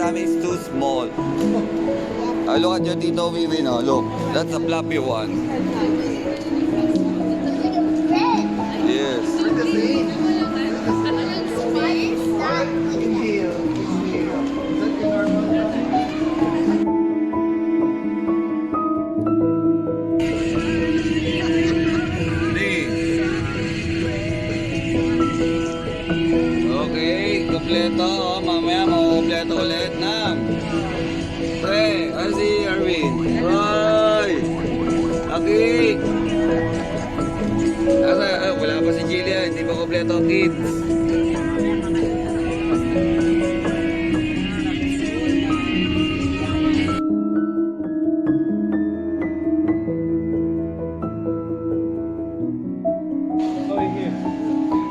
namin is too small. Look at your Tito Vivi now. Look, that's a fluffy one. Yes. Okay, kompleto. Oh, mamaya makukompleto ulit na. Pre, ano si Arvin? Roy! Aki! Wala pa si Jillian, hindi pa kompleto ang kids.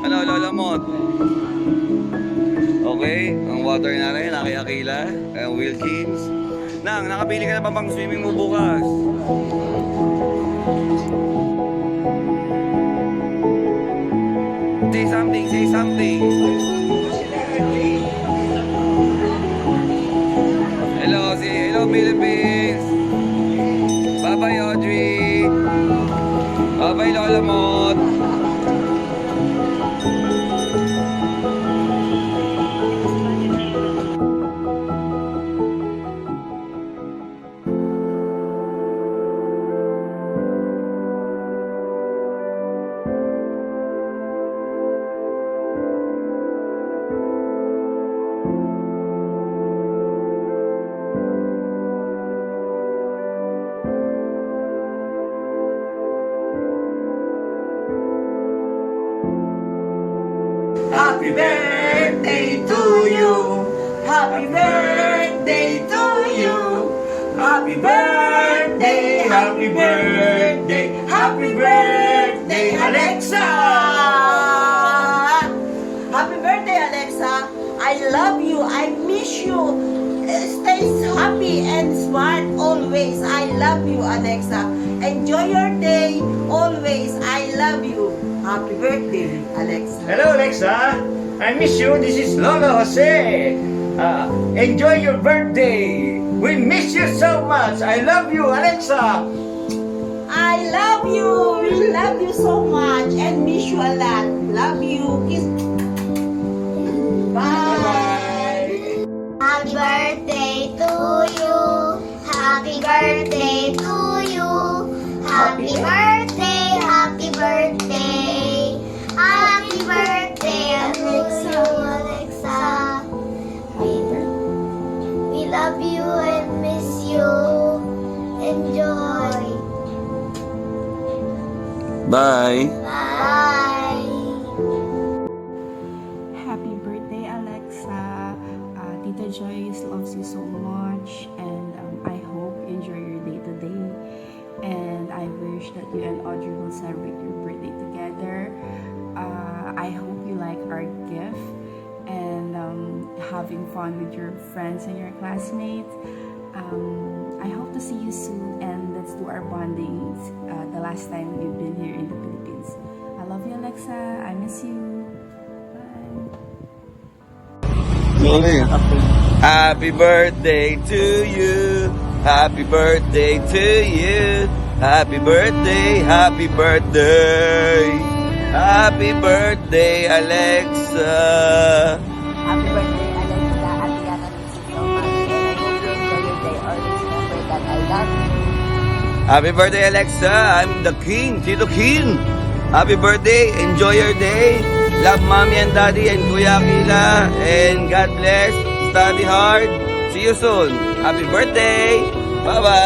Ano, Lola Mot? Okay, ang water na rin, Akila, Wilkins. Nang, nakabili ka na ba pang swimming mo bukas? Say something, say something. Hello, say hello Philippines. Bye-bye Audrey. Bye-bye Lola Mot. Happy birthday to you. Happy birthday to you. Happy birthday, happy birthday, happy birthday, Alexa. Happy birthday, Alexa. I love you. I miss you. Stay happy and smart always. I love you, Alexa. Enjoy your day always. I love you. Happy birthday, Alexa. Hello, Alexa. I miss you. This is Lolo Jose. Enjoy your birthday. We miss you so much. I love you, Alexa. I love you. We love you so much and miss you a lot. Love you. Kiss. Bye. Happy birthday to you. Happy birthday to you. Happy birthday, happy birthday. Happy birthday, Alexa, Alexa. We love you and miss you. Enjoy. Bye. Bye. Happy birthday, Alexa. Tita Joyce loves you so much, and I hope you enjoy your day today. And I wish that you and Audrey will celebrate your birthday together. I hope you like our gift and having fun with your friends and your classmates. I hope to see you soon, and let's do our bonding the last time you've been here in the Philippines. I love you, Alexa. I miss you. Happy birthday to you. Happy birthday to you. Happy birthday, happy birthday. Happy birthday, Alexa. Happy birthday, Alexa. At Yana, miss you so much. And I hope you enjoy your day. Always remember that I love you. Happy birthday, Alexa. I'm the king, Tito King. Happy birthday. Enjoy your day. Love mommy and daddy and Kuya Akila. And God bless. Study hard. See you soon. Happy birthday. Bye-bye.